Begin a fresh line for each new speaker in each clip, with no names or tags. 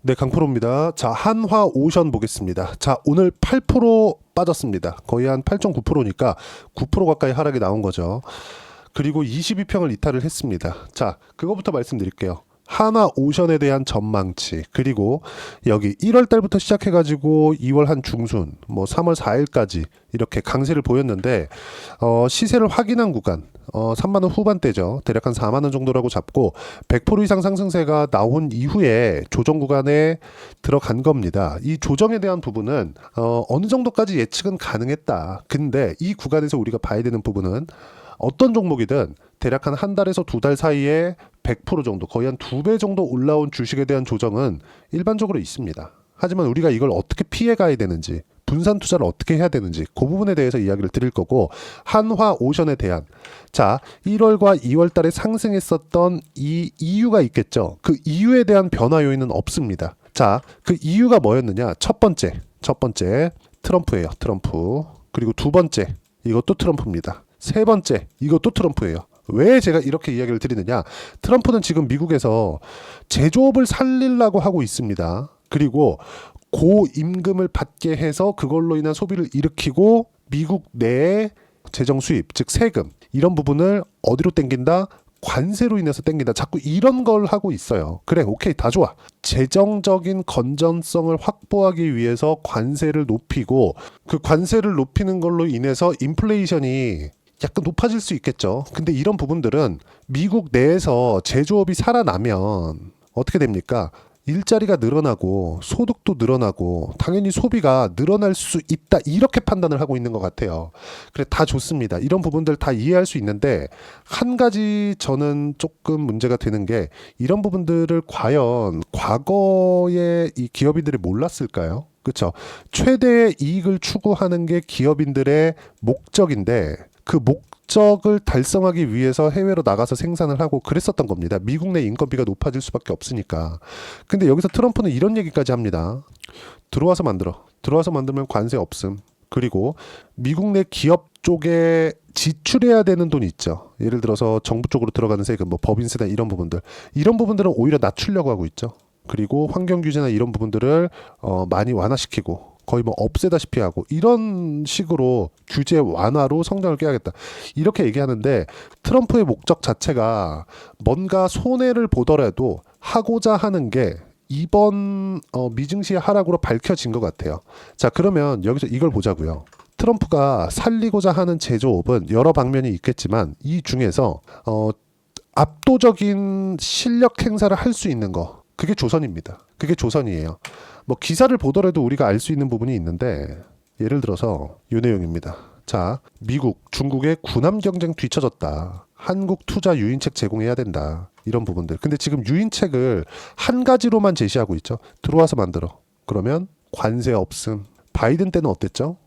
네, 강프로입니다. 자, 한화오션 보겠습니다. 자, 오늘 8% 빠졌습니다. 거의 한 8.9%니까 9% 가까이 하락이 나온 거죠. 그리고 22평을 이탈을 했습니다. 자, 그거부터 말씀드릴게요. 한화오션에 대한 전망치, 그리고 여기 1월 달부터 시작해가지고 2월 한 중순, 뭐 3월 4일까지 이렇게 강세를 보였는데, 시세를 확인한 구간, 3만원 후반대죠. 대략 한 4만원 정도라고 잡고 100% 이상 상승세가 나온 이후에 조정 구간에 들어간 겁니다. 이 조정에 대한 부분은 어느 정도까지 예측은 가능했다. 근데 이 구간에서 우리가 봐야 되는 부분은 어떤 종목이든 대략 한 달에서 두 달 사이에 100% 정도, 거의 한 2배 정도 올라온 주식에 대한 조정은 일반적으로 있습니다. 하지만 우리가 이걸 어떻게 피해 가야 되는지, 분산 투자를 어떻게 해야 되는지 그 부분에 대해서 이야기를 드릴 거고, 한화오션에 대한, 자, 1월과 2월 달에 상승했었던 이 이유가 있겠죠. 그 이유에 대한 변화 요인은 없습니다. 자, 그 이유가 뭐였느냐? 첫 번째 트럼프예요. 트럼프. 그리고 두 번째, 이것도 트럼프입니다. 세 번째, 이것도 트럼프예요. 왜 제가 이렇게 이야기를 드리느냐? 트럼프는 지금 미국에서 제조업을 살리려고 하고 있습니다. 그리고 고임금을 받게 해서 그걸로 인한 소비를 일으키고 미국 내의 재정 수입, 즉 세금, 이런 부분을 어디로 땡긴다? 관세로 인해서 땡긴다. 자꾸 이런 걸 하고 있어요. 그래, 오케이, 다 좋아. 재정적인 건전성을 확보하기 위해서 관세를 높이고, 그 관세를 높이는 걸로 인해서 인플레이션이 약간 높아질 수 있겠죠. 근데 이런 부분들은 미국 내에서 제조업이 살아나면 어떻게 됩니까? 일자리가 늘어나고 소득도 늘어나고 당연히 소비가 늘어날 수 있다, 이렇게 판단을 하고 있는 것 같아요. 그래, 다 좋습니다. 이런 부분들 다 이해할 수 있는데, 한 가지 저는 조금 문제가 되는 게, 이런 부분들을 과연 과거에 이 기업인들이 몰랐을까요? 그렇죠. 최대의 이익을 추구하는 게 기업인들의 목적인데, 그 목적을 달성하기 위해서 해외로 나가서 생산을 하고 그랬었던 겁니다. 미국 내 인건비가 높아질 수밖에 없으니까. 근데 여기서 트럼프는 이런 얘기까지 합니다. 들어와서 만들어. 들어와서 만들면 관세 없음. 그리고 미국 내 기업 쪽에 지출해야 되는 돈이 있죠. 예를 들어서 정부 쪽으로 들어가는 세금, 뭐 법인세나 이런 부분들. 이런 부분들은 오히려 낮추려고 하고 있죠. 그리고 환경 규제나 이런 부분들을 많이 완화시키고 거의 뭐 없애다시피 하고, 이런 식으로 규제 완화로 성장을 깨야겠다, 이렇게 얘기하는데, 트럼프의 목적 자체가 뭔가 손해를 보더라도 하고자 하는 게 이번 미증시의 하락으로 밝혀진 것 같아요. 자, 그러면 여기서 이걸 보자고요. 트럼프가 살리고자 하는 제조업은 여러 방면이 있겠지만, 이 중에서 압도적인 실력 행사를 할 수 있는 거, 그게 조선입니다. 그게 조선이에요. 뭐 기사를 보더라도 우리가 알 수 있는 부분이 있는데, 예를 들어서 이 내용입니다. 자, 미국, 중국의 군함 경쟁 뒤처졌다. 한국 투자 유인책 제공해야 된다. 이런 부분들. 근데 지금 유인책을 한 가지로만 제시하고 있죠. 들어와서 만들어. 그러면 관세 없음. 바이든 때는 어땠죠?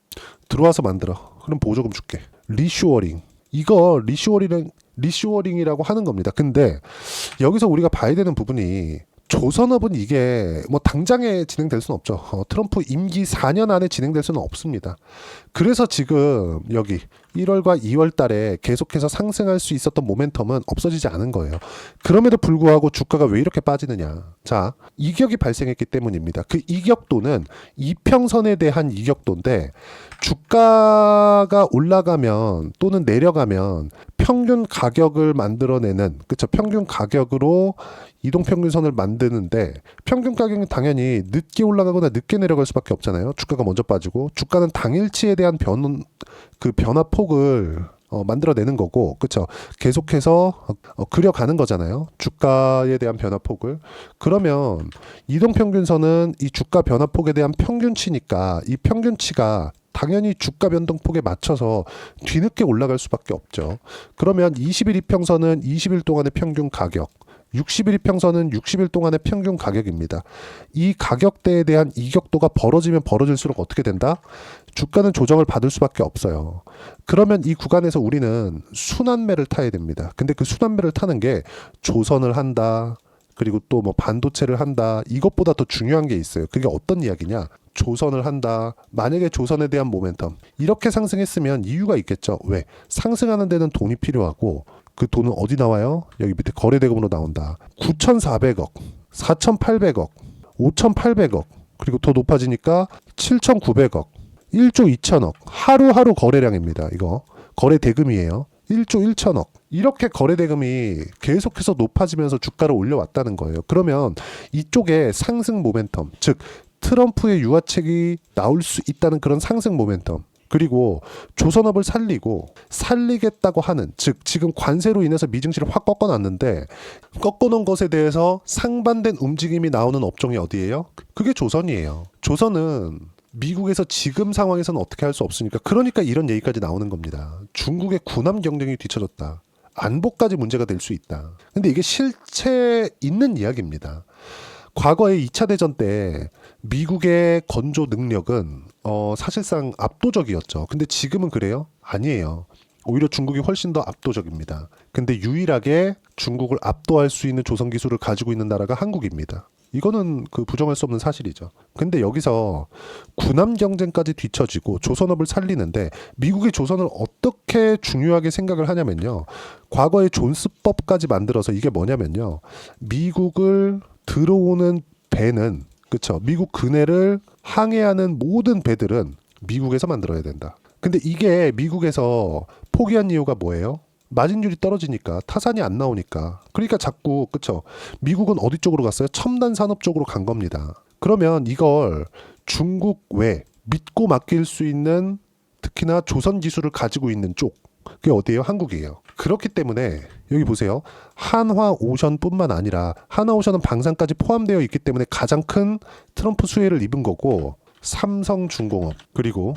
들어와서 만들어. 그럼 보조금 줄게. 리쇼어링. 이거 리쇼어링이라고 하는 겁니다. 근데 여기서 우리가 봐야 되는 부분이, 조선업은 이게 뭐 당장에 진행될 수는 없죠. 트럼프 임기 4년 안에 진행될 수는 없습니다. 그래서 지금 여기 1월과 2월 달에 계속해서 상승할 수 있었던 모멘텀은 없어지지 않은 거예요. 그럼에도 불구하고 주가가 왜 이렇게 빠지느냐? 자, 이격이 발생했기 때문입니다. 그 이격도는 이평선에 대한 이격도인데, 주가가 올라가면 또는 내려가면 평균 가격을 만들어내는, 그쵸, 평균 가격으로 이동평균선을 만드는데, 평균 가격은 당연히 늦게 올라가거나 늦게 내려갈 수밖에 없잖아요. 주가가 먼저 빠지고, 주가는 당일치에 대한 변화폭을 만들어내는 거고, 그쵸, 계속해서 그려가는 거잖아요. 주가에 대한 변화폭을. 그러면 이동평균선은 이 주가 변화폭에 대한 평균치니까, 이 평균치가 당연히 주가 변동폭에 맞춰서 뒤늦게 올라갈 수밖에 없죠. 그러면 20일 이평선은 20일 동안의 평균 가격, 60일 이평선은 60일 동안의 평균 가격입니다. 이 가격대에 대한 이격도가 벌어지면 벌어질수록 어떻게 된다? 주가는 조정을 받을 수밖에 없어요. 그러면 이 구간에서 우리는 순환매를 타야 됩니다. 근데 그 순환매를 타는 게 조선을 한다, 그리고 또 뭐 반도체를 한다, 이것보다 더 중요한 게 있어요. 그게 어떤 이야기냐? 조선을 한다. 만약에 조선에 대한 모멘텀 이렇게 상승했으면 이유가 있겠죠. 왜? 상승하는 데는 돈이 필요하고, 그 돈은 어디 나와요? 여기 밑에 거래대금으로 나온다. 9,400억, 4,800억, 5,800억, 그리고 더 높아지니까 7,900억, 1조 2천억. 하루하루 거래량입니다. 이거 거래 대금이에요. 1조 1천억. 이렇게 거래 대금이 계속해서 높아지면서 주가를 올려왔다는 거예요. 그러면 이쪽에 상승 모멘텀, 즉 트럼프의 유화책이 나올 수 있다는 그런 상승 모멘텀, 그리고 조선업을 살리겠다고 하는, 즉 지금 관세로 인해서 미증시를 확 꺾어놨는데 꺾어놓은 것에 대해서 상반된 움직임이 나오는 업종이 어디예요? 그게 조선이에요. 조선은 미국에서 지금 상황에서는 어떻게 할 수 없으니까, 그러니까 이런 얘기까지 나오는 겁니다. 중국의 군함 경쟁이 뒤처졌다. 안보까지 문제가 될 수 있다. 근데 이게 실체 있는 이야기입니다. 과거에 2차 대전 때 미국의 건조 능력은 사실상 압도적이었죠. 근데 지금은 그래요? 아니에요. 오히려 중국이 훨씬 더 압도적입니다. 근데 유일하게 중국을 압도할 수 있는 조선 기술을 가지고 있는 나라가 한국입니다. 이거는 부정할 수 없는 사실이죠. 근데 여기서 군함 경쟁까지 뒤처지고 조선업을 살리는데 미국이 조선을 어떻게 중요하게 생각을 하냐면요. 과거에 존스법까지 만들어서 이게 뭐냐면요. 미국을 들어오는 배는, 그쵸, 미국 근해를 항해하는 모든 배들은 미국에서 만들어야 된다. 근데 이게 미국에서 포기한 이유가 뭐예요? 마진율이 떨어지니까, 타산이 안 나오니까. 그러니까 자꾸, 그쵸, 미국은 어디 쪽으로 갔어요? 첨단 산업 쪽으로 간 겁니다. 그러면 이걸 중국 외 믿고 맡길 수 있는, 특히나 조선 기술을 가지고 있는 쪽, 그게 어디예요? 한국이에요. 그렇기 때문에 여기 보세요. 한화오션뿐만 아니라, 한화오션은 방산까지 포함되어 있기 때문에 가장 큰 트럼프 수혜를 입은 거고, 삼성중공업, 그리고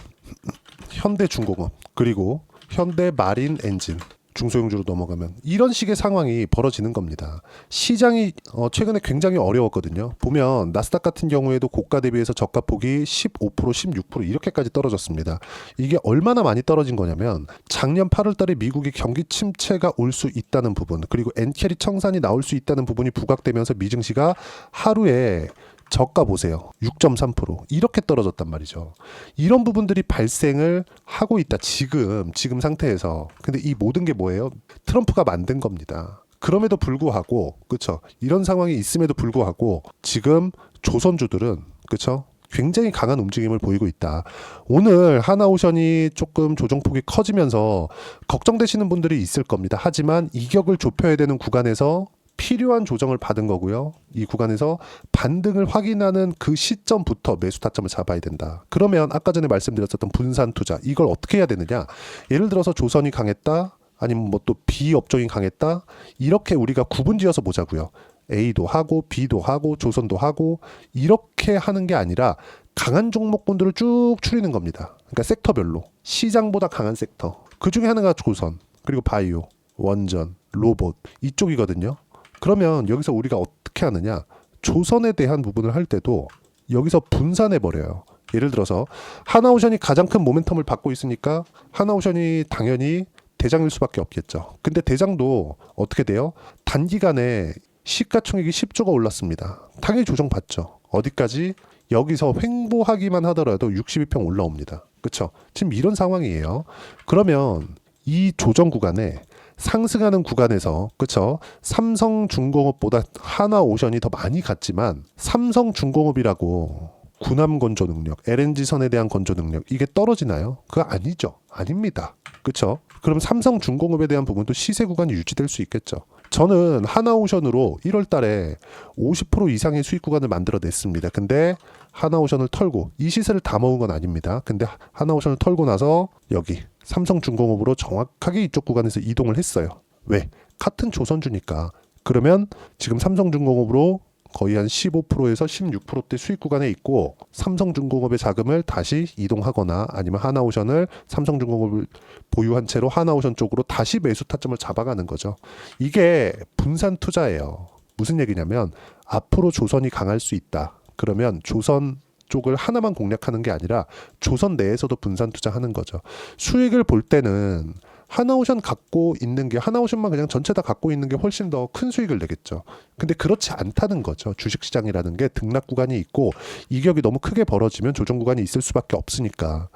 현대중공업, 그리고 현대마린 엔진, 중소형주로 넘어가면 이런 식의 상황이 벌어지는 겁니다. 시장이 최근에 굉장히 어려웠거든요. 보면 나스닥 같은 경우에도 고가 대비해서 저가 폭이 15%, 16% 이렇게까지 떨어졌습니다. 이게 얼마나 많이 떨어진 거냐면, 작년 8월 달에 미국의 경기 침체가 올 수 있다는 부분, 그리고 엔캐리 청산이 나올 수 있다는 부분이 부각되면서 미증시가 하루에 저가 보세요. 6.3% 이렇게 떨어졌단 말이죠. 이런 부분들이 발생을 하고 있다. 지금 상태에서. 근데 이 모든 게 뭐예요? 트럼프가 만든 겁니다. 그럼에도 불구하고, 그렇죠? 이런 상황이 있음에도 불구하고 지금 조선주들은, 그렇죠? 굉장히 강한 움직임을 보이고 있다. 오늘 하나오션이 조금 조정폭이 커지면서 걱정되시는 분들이 있을 겁니다. 하지만 이격을 좁혀야 되는 구간에서 필요한 조정을 받은 거고요. 이 구간에서 반등을 확인하는 그 시점부터 매수 타점을 잡아야 된다. 그러면 아까 전에 말씀드렸었던 분산 투자, 이걸 어떻게 해야 되느냐? 예를 들어서 조선이 강했다, 아니면 뭐 또 B 업종이 강했다, 이렇게 우리가 구분지어서 보자고요. A도 하고 B도 하고 조선도 하고, 이렇게 하는 게 아니라 강한 종목군들을 쭉 추리는 겁니다. 그러니까 섹터별로 시장보다 강한 섹터, 그 중에 하나가 조선, 그리고 바이오, 원전, 로봇 이쪽이거든요. 그러면 여기서 우리가 어떻게 하느냐? 조선에 대한 부분을 할 때도 여기서 분산해 버려요. 예를 들어서 하나오션이 가장 큰 모멘텀을 받고 있으니까 하나오션이 당연히 대장일 수밖에 없겠죠. 근데 대장도 어떻게 돼요? 단기간에 시가총액이 10조가 올랐습니다. 당연히 조정받죠. 어디까지? 여기서 횡보하기만 하더라도 62평 올라옵니다. 그렇죠? 지금 이런 상황이에요. 그러면 이 조정 구간에, 상승하는 구간에서, 그쵸, 삼성중공업보다 하나오션이 더 많이 갔지만, 삼성중공업이라고 군함 건조 능력, LNG선에 대한 건조 능력, 이게 떨어지나요? 그거 아니죠. 아닙니다. 그쵸? 그럼 삼성중공업에 대한 부분도 시세 구간이 유지될 수 있겠죠. 저는 하나오션으로 1월 달에 50% 이상의 수익 구간을 만들어냈습니다. 근데 하나오션을 털고, 이 시세를 다 먹은 건 아닙니다. 근데 하나오션을 털고 나서 여기 삼성중공업으로 정확하게 이쪽 구간에서 이동을 했어요. 왜? 같은 조선주니까. 그러면 지금 삼성중공업으로 거의 한 15%에서 16%대 수익 구간에 있고, 삼성중공업의 자금을 다시 이동하거나 아니면 하나오션을, 삼성중공업을 보유한 채로 하나오션 쪽으로 다시 매수 타점을 잡아가는 거죠. 이게 분산 투자예요. 무슨 얘기냐면, 앞으로 조선이 강할 수 있다. 그러면 조선 쪽을 하나만 공략하는 게 아니라 조선 내에서도 분산 투자하는 거죠. 수익을 볼 때는 하나오션 갖고 있는 게, 하나오션만 그냥 전체 다 갖고 있는 게 훨씬 더 큰 수익을 내겠죠. 근데 그렇지 않다는 거죠. 주식시장이라는 게 등락 구간이 있고 이격이 너무 크게 벌어지면 조정 구간이 있을 수밖에 없으니까.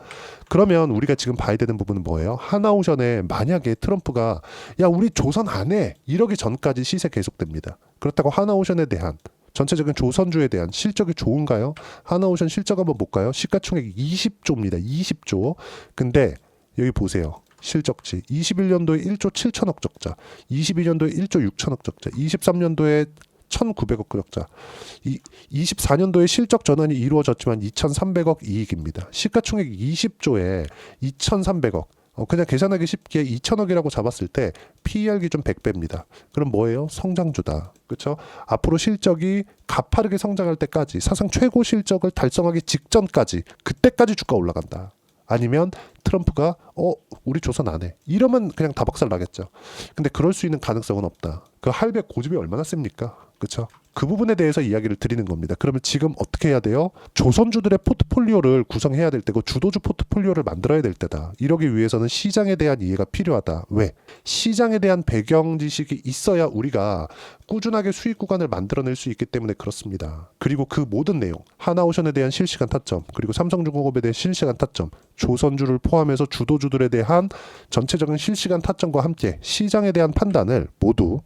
그러면 우리가 지금 봐야 되는 부분은 뭐예요? 하나오션에 만약에 트럼프가 야 우리 조선 안 해 이러기 전까지 시세 계속됩니다. 그렇다고 하나오션에 대한 전체적인 조선주에 대한 실적이 좋은가요? 하나오션 실적 한번 볼까요? 시가총액 20조입니다. 20조. 근데 여기 보세요. 실적지 21년도에 1조 7천억 적자, 22년도에 1조 6천억 적자, 23년도에 1,900억 적자, 24년도에 실적 전환이 이루어졌지만 2,300억 이익입니다. 시가총액 20조에 2,300억. 그냥 계산하기 쉽게 2천억이라고 잡았을 때 PER 기준 100배입니다. 그럼 뭐예요? 성장주다. 그렇죠? 앞으로 실적이 가파르게 성장할 때까지 사상 최고 실적을 달성하기 직전까지 그때까지 주가 올라간다. 아니면 트럼프가 우리 조선 안 해. 이러면 그냥 다 박살 나겠죠. 근데 그럴 수 있는 가능성은 없다. 그 할배 고집이 얼마나 셉니까? 그렇죠? 그 부분에 대해서 이야기를 드리는 겁니다. 그러면 지금 어떻게 해야 돼요? 조선주들의 포트폴리오를 구성해야 될 때고 주도주 포트폴리오를 만들어야 될 때다. 이러기 위해서는 시장에 대한 이해가 필요하다. 왜? 시장에 대한 배경 지식이 있어야 우리가 꾸준하게 수익 구간을 만들어낼 수 있기 때문에 그렇습니다. 그리고 그 모든 내용, 하나오션에 대한 실시간 타점, 그리고 삼성중공업에 대한 실시간 타점, 조선주를 포함해서 주도주들에 대한 전체적인 실시간 타점과 함께 시장에 대한 판단을 모두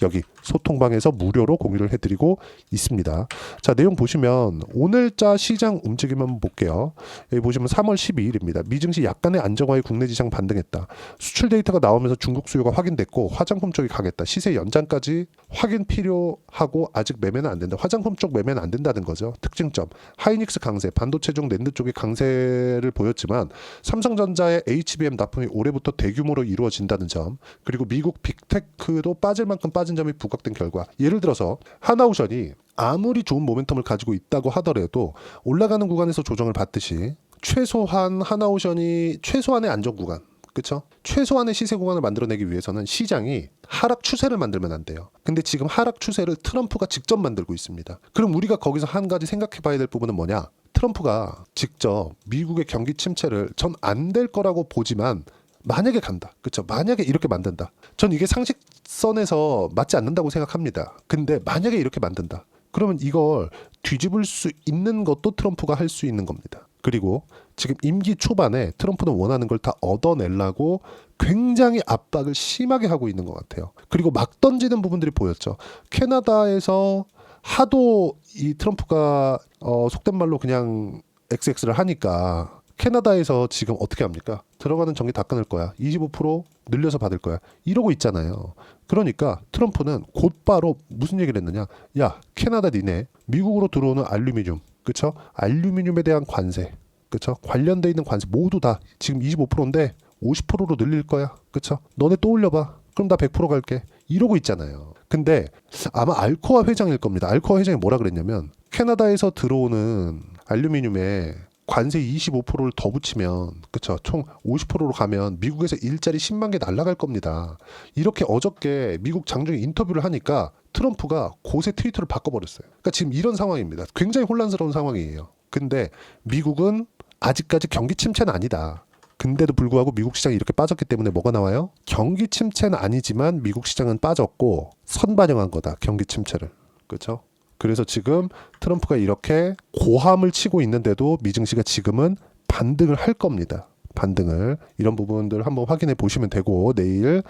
여기 소통방에서 무료로 공유를 해드리고 있습니다. 자, 내용 보시면 오늘자 시장 움직임 한번 볼게요. 여기 보시면 3월 12일입니다. 미증시 약간의 안정화에 국내 지상 반등했다. 수출 데이터가 나오면서 중국 수요가 확인됐고 화장품 쪽이 강했다. 시세 연장까지 확인 필요하고 아직 매매는 안 된다. 화장품 쪽 매매는 안 된다는 거죠. 특징점. 하이닉스 강세, 반도체 중 낸드 쪽이 강세를 보였지만 삼성전자의 HBM 납품이 올해부터 대규모로 이루어진다는 점, 그리고 미국 빅테크도 빠질 만큼 빠진 점이 부각된 결과, 예를 들어서 하나오션이 아무리 좋은 모멘텀을 가지고 있다고 하더라도 올라가는 구간에서 조정을 받듯이 최소한 하나오션이 최소한의 안정 구간, 그렇죠? 최소한의 시세 구간을 만들어내기 위해서는 시장이 하락 추세를 만들면 안 돼요. 근데 지금 하락 추세를 트럼프가 직접 만들고 있습니다. 그럼 우리가 거기서 한 가지 생각해 봐야 될 부분은 뭐냐? 트럼프가 직접 미국의 경기 침체를 전 안 될 거라고 보지만 만약에 간다. 그렇죠? 만약에 이렇게 만든다. 전 이게 상식선에서 맞지 않는다고 생각합니다. 근데 만약에 이렇게 만든다. 그러면 이걸 뒤집을 수 있는 것도 트럼프가 할 수 있는 겁니다. 그리고 지금 임기 초반에 트럼프는 원하는 걸 다 얻어내려고 굉장히 압박을 심하게 하고 있는 것 같아요. 그리고 막 던지는 부분들이 보였죠. 캐나다에서 하도 이 트럼프가 속된 말로 그냥 XX를 하니까 캐나다에서 지금 어떻게 합니까? 들어가는 전기 다 끊을 거야. 25% 늘려서 받을 거야. 이러고 있잖아요. 그러니까 트럼프는 곧바로 무슨 얘기를 했느냐? 야, 캐나다 니네 미국으로 들어오는 알루미늄, 그쵸? 알루미늄에 대한 관세, 그쵸? 관련돼 있는 관세 모두 다 지금 25%인데 50%로 늘릴 거야. 그쵸? 너네 또 올려봐. 그럼 나 100% 갈게. 이러고 있잖아요. 근데 아마 알코아 회장일 겁니다. 알코아 회장이 뭐라 그랬냐면 캐나다에서 들어오는 알루미늄에 관세 25%를 더 붙이면, 그쵸, 총 50%로 가면 미국에서 일자리 10만 개 날아갈 겁니다. 이렇게 어저께 미국 장중에 인터뷰를 하니까 트럼프가 곳에 트위터를 바꿔버렸어요. 그러니까 지금 이런 상황입니다. 굉장히 혼란스러운 상황이에요. 근데 미국은 아직까지 경기 침체는 아니다. 근데도 불구하고 미국 시장이 이렇게 빠졌기 때문에 뭐가 나와요? 경기 침체는 아니지만 미국 시장은 빠졌고 선반영한 거다. 경기 침체를. 그렇죠? 그래서 지금 트럼프가 이렇게 고함을 치고 있는데도 미증시가 지금은 반등을 할 겁니다. 반등을. 이런 부분들 한번 확인해 보시면 되고, 내일.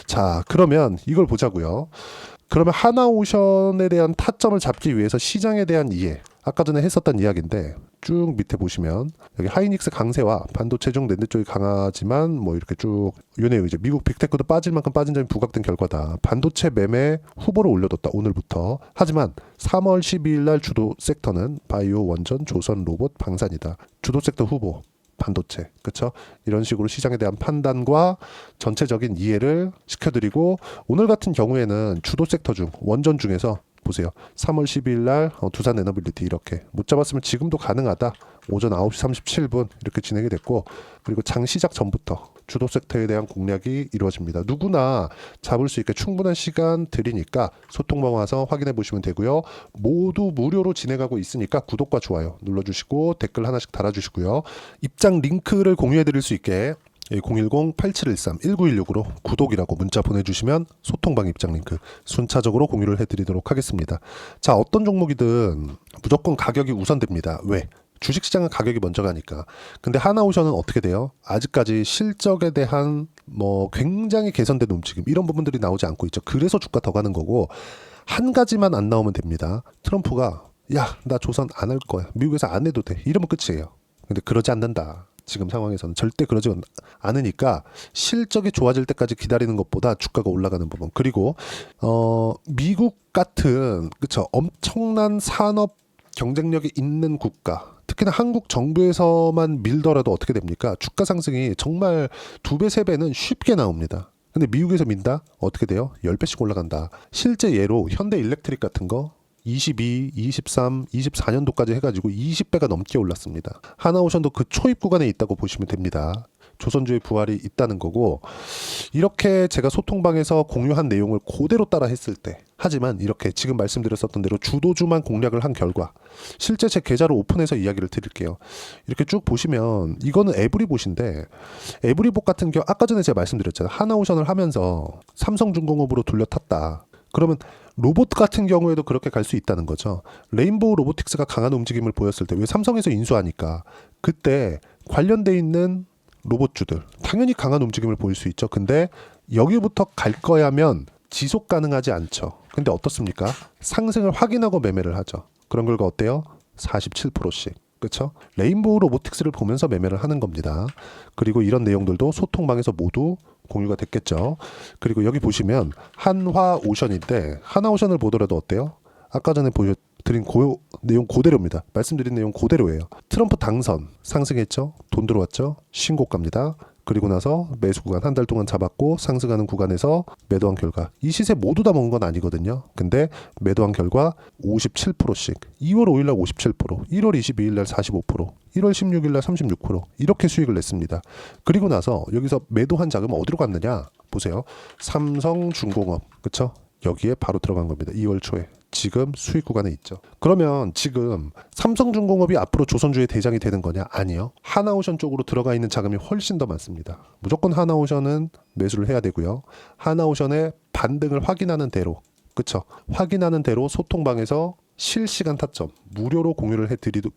자, 그러면 이걸 보자고요. 그러면 하나오션에 대한 타점을 잡기 위해서 시장에 대한 이해, 아까 전에 했었던 이야기인데 쭉 밑에 보시면 여기 하이닉스 강세와 반도체 중 낸드 쪽이 강하지만 뭐 이렇게 쭉 요네요. 이제 미국 빅테크도 빠질 만큼 빠진 점이 부각된 결과다. 반도체 매매 후보를 올려뒀다. 오늘부터. 하지만 3월 12일 날 주도 섹터는 바이오, 원전, 조선, 로봇, 방산이다. 주도 섹터 후보 반도체, 그렇죠? 이런 식으로 시장에 대한 판단과 전체적인 이해를 시켜드리고, 오늘 같은 경우에는 주도 섹터 중 원전 중에서 보세요. 3월 12일 날 두산 에너빌리티 이렇게 못 잡았으면 지금도 가능하다. 오전 9시 37분 이렇게 진행이 됐고, 그리고 장 시작 전부터 주도 섹터에 대한 공략이 이루어집니다. 누구나 잡을 수 있게 충분한 시간 드리니까 소통방 와서 확인해 보시면 되고요. 모두 무료로 진행하고 있으니까 구독과 좋아요 눌러주시고 댓글 하나씩 달아주시고요. 입장 링크를 공유해 드릴 수 있게 010-8713-1916으로 구독이라고 문자 보내주시면 소통방 입장 링크 순차적으로 공유를 해드리도록 하겠습니다. 자, 어떤 종목이든 무조건 가격이 우선됩니다. 왜? 주식시장은 가격이 먼저 가니까. 근데 하나오션은 어떻게 돼요? 아직까지 실적에 대한 뭐 굉장히 개선된 움직임 이런 부분들이 나오지 않고 있죠. 그래서 주가 더 가는 거고 한 가지만 안 나오면 됩니다. 트럼프가 야, 나 조선 안 할 거야. 미국에서 안 해도 돼. 이러면 끝이에요. 근데 그러지 않는다. 지금 상황에서는 절대 그러지 않으니까 실적이 좋아질 때까지 기다리는 것보다 주가가 올라가는 부분. 그리고 미국 같은 그쵸 엄청난 산업 경쟁력이 있는 국가 특히나 한국 정부에서만 밀더라도 어떻게 됩니까? 주가 상승이 정말 2배, 3배는 쉽게 나옵니다. 근데 미국에서 민다? 어떻게 돼요? 10배씩 올라간다. 실제 예로 현대 일렉트릭 같은 거 22, 23, 24년도까지 해가지고 20배가 넘게 올랐습니다. 하나오션도 그 초입 구간에 있다고 보시면 됩니다. 조선주의 부활이 있다는 거고 이렇게 제가 소통방에서 공유한 내용을 그대로 따라 했을 때 하지만 이렇게 지금 말씀드렸었던 대로 주도주만 공략을 한 결과 실제 제 계좌를 오픈해서 이야기를 드릴게요. 이렇게 쭉 보시면 이거는 에브리봇인데 에브리봇 같은 경우 아까 전에 제가 말씀드렸잖아요. 하나오션을 하면서 삼성중공업으로 돌려탔다. 그러면 로봇 같은 경우에도 그렇게 갈 수 있다는 거죠. 레인보우 로보틱스가 강한 움직임을 보였을 때 왜 삼성에서 인수하니까 그때 관련돼 있는 로봇주들 당연히 강한 움직임을 보일 수 있죠. 근데 여기부터 갈 거야면 지속 가능하지 않죠. 근데 어떻습니까? 상승을 확인하고 매매를 하죠. 그런 결과 어때요? 47%씩. 그렇죠? 레인보우 로보틱스를 보면서 매매를 하는 겁니다. 그리고 이런 내용들도 소통방에서 모두 공유가 됐겠죠. 그리고 여기 보시면 한화오션인데 하나오션을 보더라도 어때요? 아까 전에 보여드린 내용 그대로입니다. 말씀드린 내용 그대로예요. 트럼프 당선 상승했죠. 돈 들어왔죠. 신고가입니다. 그리고 나서 매수 구간 한 달 동안 잡았고 상승하는 구간에서 매도한 결과 이 시세 모두 다 먹은 건 아니거든요. 근데 매도한 결과 57%씩 2월 5일날 57%, 1월 22일날 45%, 1월 16일날 36% 이렇게 수익을 냈습니다. 그리고 나서 여기서 매도한 자금은 어디로 갔느냐 보세요. 삼성중공업 그쵸? 여기에 바로 들어간 겁니다. 2월 초에. 지금 수익 구간에 있죠. 그러면 지금 삼성중공업이 앞으로 조선주의 대장이 되는 거냐? 아니요. 하나오션 쪽으로 들어가 있는 자금이 훨씬 더 많습니다. 무조건 하나오션은 매수를 해야 되고요. 하나오션의 반등을 확인하는 대로 그쵸? 확인하는 대로 소통방에서 실시간 타점 무료로 공유를 해드리고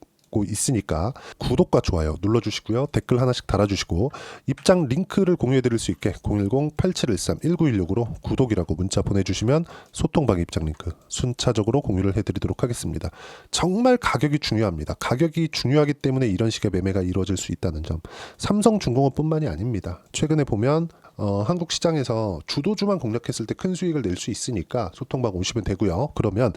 있으니까 구독과 좋아요 눌러주시고요. 댓글 하나씩 달아주시고 입장 링크를 공유해드릴 수 있게 010-8713-1916으로 구독이라고 문자 보내주시면 소통방 입장 링크 순차적으로 공유를 해드리도록 하겠습니다. 정말 가격이 중요합니다. 가격이 중요하기 때문에 이런 식의 매매가 이루어질 수 있다는 점 삼성중공업뿐만이 아닙니다. 최근에 보면 한국 시장에서 주도주만 공략했을 때 큰 수익을 낼 수 있으니까 소통방 오시면 되고요. 그러면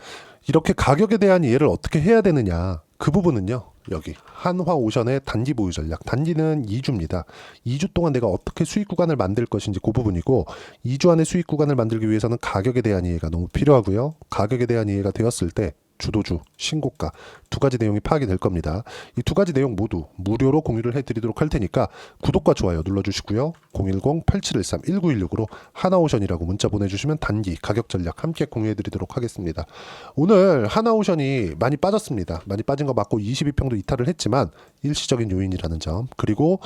이렇게 가격에 대한 이해를 어떻게 해야 되느냐 그 부분은요. 여기 한화오션의 단기 보유 전략 단기는 2주입니다. 2주 동안 내가 어떻게 수익 구간을 만들 것인지 그 부분이고 2주 안에 수익 구간을 만들기 위해서는 가격에 대한 이해가 너무 필요하고요. 가격에 대한 이해가 되었을 때 주도주, 신고가 두 가지 내용이 파악이 될 겁니다. 이 두 가지 내용 모두 무료로 공유를 해드리도록 할 테니까 구독과 좋아요 눌러주시고요. 010-8713-1916으로 하나오션이라고 문자 보내주시면 단기 가격 전략 함께 공유해드리도록 하겠습니다. 오늘 하나오션이 많이 빠졌습니다. 많이 빠진 거 맞고 22평도 이탈을 했지만 일시적인 요인이라는 점 그리고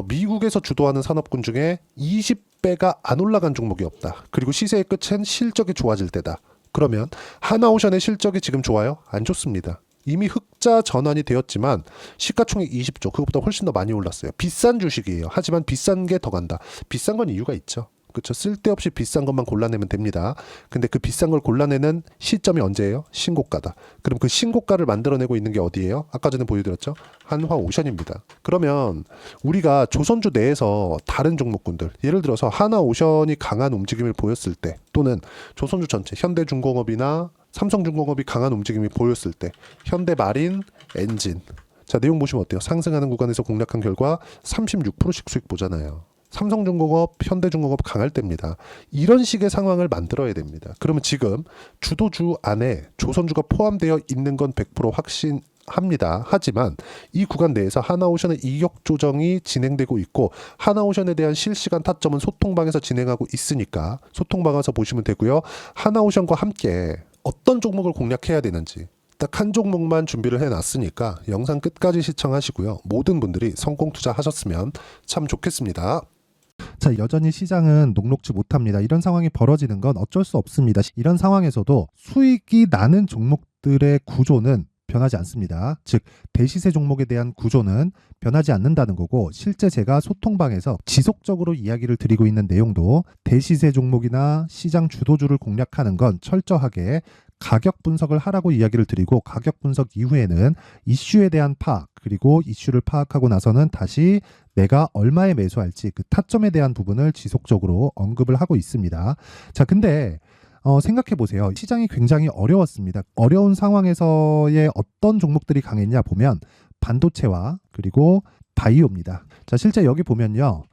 미국에서 주도하는 산업군 중에 20배가 안 올라간 종목이 없다. 그리고 시세의 끝은 실적이 좋아질 때다. 그러면 하나오션의 실적이 지금 좋아요? 안 좋습니다. 이미 흑자 전환이 되었지만 시가총액 20조 그것보다 훨씬 더 많이 올랐어요. 비싼 주식이에요. 하지만 비싼 게 더 간다. 비싼 건 이유가 있죠. 그렇죠. 쓸데없이 비싼 것만 골라내면 됩니다. 근데 그 비싼 걸 골라내는 시점이 언제예요? 신고가다. 그럼 그 신고가를 만들어내고 있는 게 어디예요? 아까 전에 보여드렸죠? 한화오션입니다. 그러면 우리가 조선주 내에서 다른 종목군들 예를 들어서 하나오션이 강한 움직임을 보였을 때 또는 조선주 전체 현대중공업이나 삼성중공업이 강한 움직임이 보였을 때 현대마린, 엔진 자 내용 보시면 어때요? 상승하는 구간에서 공략한 결과 36%씩 수익 보잖아요. 삼성중공업, 현대중공업 강할 때입니다. 이런 식의 상황을 만들어야 됩니다. 그러면 지금 주도주 안에 조선주가 포함되어 있는 건 100% 확신합니다. 하지만 이 구간 내에서 하나오션의 이격 조정이 진행되고 있고 하나오션에 대한 실시간 타점은 소통방에서 진행하고 있으니까 소통방 가서 보시면 되고요. 하나오션과 함께 어떤 종목을 공략해야 되는지 딱 한 종목만 준비를 해놨으니까 영상 끝까지 시청하시고요. 모든 분들이 성공 투자하셨으면 참 좋겠습니다.
자, 여전히 시장은 녹록지 못합니다. 이런 상황이 벌어지는 건 어쩔 수 없습니다. 이런 상황에서도 수익이 나는 종목들의 구조는 변하지 않습니다. 즉 대시세 종목에 대한 구조는 변하지 않는다는 거고, 실제 제가 소통방에서 지속적으로 이야기를 드리고 있는 내용도 대시세 종목이나 시장 주도주를 공략하는 건 철저하게 가격 분석을 하라고 이야기를 드리고, 가격 분석 이후에는 이슈에 대한 파악, 그리고 이슈를 파악하고 나서는 다시 내가 얼마에 매수할지 그 타점에 대한 부분을 지속적으로 언급을 하고 있습니다. 자, 근데 생각해 보세요. 시장이 굉장히 어려웠습니다. 어려운 상황에서의 어떤 종목들이 강했냐 보면 반도체와 그리고 바이오입니다. 자, 실제 여기 보면요.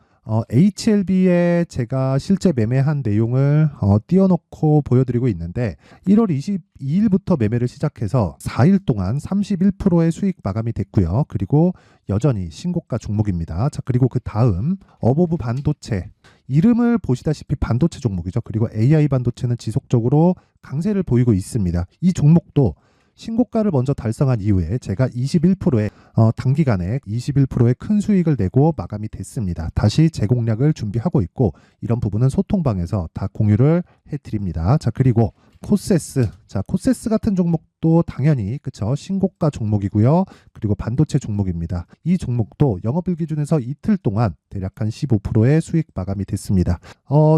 HLB에 제가 실제 매매한 내용을 띄워놓고 보여드리고 있는데, 1월 22일부터 매매를 시작해서 4일 동안 31%의 수익 마감이 됐고요. 그리고 여전히 신고가 종목입니다. 자, 그리고 그 다음 어보브 반도체, 이름을 보시다시피 반도체 종목이죠. 그리고 AI 반도체는 지속적으로 강세를 보이고 있습니다. 이 종목도 신고가를 먼저 달성한 이후에 제가 21%의 단기간에 21%의 큰 수익을 내고 마감이 됐습니다. 다시 재공략을 준비하고 있고, 이런 부분은 소통방에서 다 공유를 해드립니다. 자, 그리고 코세스. 자, 코세스 같은 종목도 당연히 그쵸, 신고가 종목이고요. 그리고 반도체 종목입니다. 이 종목도 영업일 기준에서 이틀 동안 대략 한 15%의 수익 마감이 됐습니다.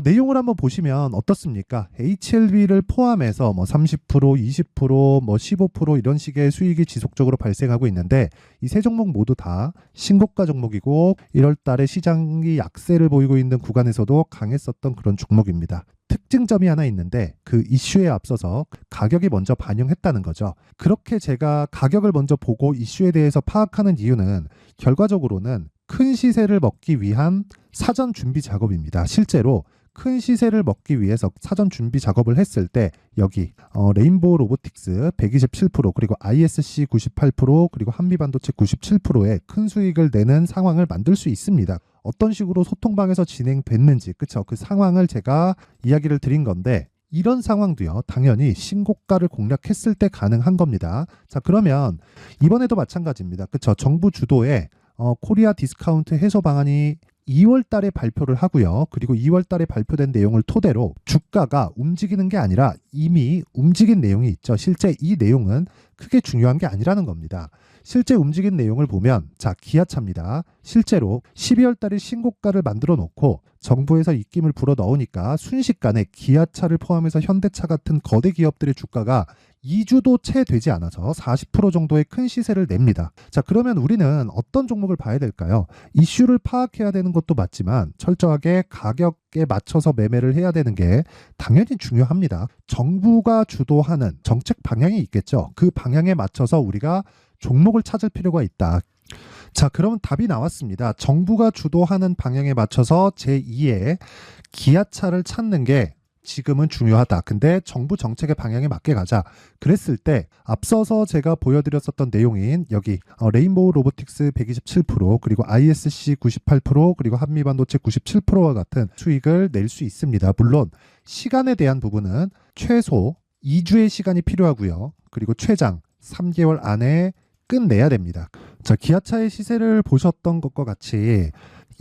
내용을 한번 보시면 어떻습니까? HLB를 포함해서 뭐 30%, 20%, 뭐 15% 이런 식의 수익이 지속적으로 발생하고 있는데, 이 세 종목 모두 다 신고가 종목이고 1월 달에 시장이 약세를 보이고 있는 구간에서도 강했었던 그런 종목입니다. 특징점이 하나 있는데, 그 이슈에 앞서서 가격이 먼저 반영했다는 거죠. 그렇게 제가 가격을 먼저 보고 이슈에 대해서 파악하는 이유는 결과적으로는 큰 시세를 먹기 위한 사전 준비 작업입니다. 실제로 큰 시세를 먹기 위해서 사전 준비 작업을 했을 때 여기 레인보우 로보틱스 127%, 그리고 ISC 98%, 그리고 한미반도체 97%의 큰 수익을 내는 상황을 만들 수 있습니다. 어떤 식으로 소통방에서 진행됐는지, 그쵸? 그 상황을 제가 이야기를 드린 건데, 이런 상황도요, 당연히 신고가를 공략했을 때 가능한 겁니다. 자, 그러면 이번에도 마찬가지입니다. 그쵸? 정부 주도의 코리아 디스카운트 해소 방안이 2월 달에 발표를 하고요. 그리고 2월 달에 발표된 내용을 토대로 주가가 움직이는 게 아니라 이미 움직인 내용이 있죠. 실제 이 내용은 크게 중요한 게 아니라는 겁니다. 실제 움직인 내용을 보면, 자, 기아차입니다. 실제로 12월 달에 신고가를 만들어 놓고 정부에서 입김을 불어 넣으니까 순식간에 기아차를 포함해서 현대차 같은 거대 기업들의 주가가 2주도 채 되지 않아서 40% 정도의 큰 시세를 냅니다. 자, 그러면 우리는 어떤 종목을 봐야 될까요? 이슈를 파악해야 되는 것도 맞지만 철저하게 가격에 맞춰서 매매를 해야 되는 게 당연히 중요합니다. 정부가 주도하는 정책 방향이 있겠죠. 그 방향에 맞춰서 우리가 종목을 찾을 필요가 있다. 자, 그럼 답이 나왔습니다. 정부가 주도하는 방향에 맞춰서 제2의 기아차를 찾는 게 지금은 중요하다. 근데 정부 정책의 방향에 맞게 가자. 그랬을 때 앞서서 제가 보여드렸었던 내용인 여기 레인보우 로보틱스 127%, 그리고 ISC 98%, 그리고 한미반도체 97%와 같은 수익을 낼 수 있습니다. 물론 시간에 대한 부분은 최소 2주의 시간이 필요하고요. 그리고 최장 3개월 안에 끝내야 됩니다. 자, 기아차의 시세를 보셨던 것과 같이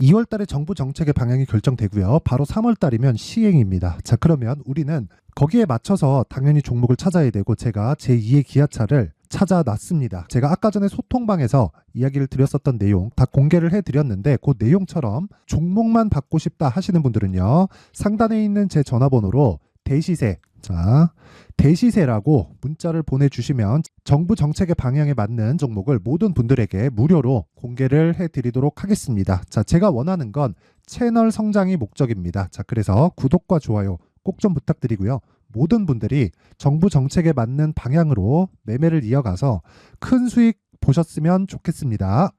2월 달에 정부 정책의 방향이 결정되고요. 바로 3월 달이면 시행입니다. 자, 그러면 우리는 거기에 맞춰서 당연히 종목을 찾아야 되고, 제가 제2의 기아차를 찾아놨습니다. 제가 아까 전에 소통방에서 이야기를 드렸었던 내용 다 공개를 해드렸는데, 그 내용처럼 종목만 받고 싶다 하시는 분들은요, 상단에 있는 제 전화번호로 대시세, 자, 대시세라고 문자를 보내주시면 정부 정책의 방향에 맞는 종목을 모든 분들에게 무료로 공개를 해드리도록 하겠습니다. 자, 제가 원하는 건 채널 성장이 목적입니다. 자, 그래서 구독과 좋아요 꼭 좀 부탁드리고요. 모든 분들이 정부 정책에 맞는 방향으로 매매를 이어가서 큰 수익 보셨으면 좋겠습니다.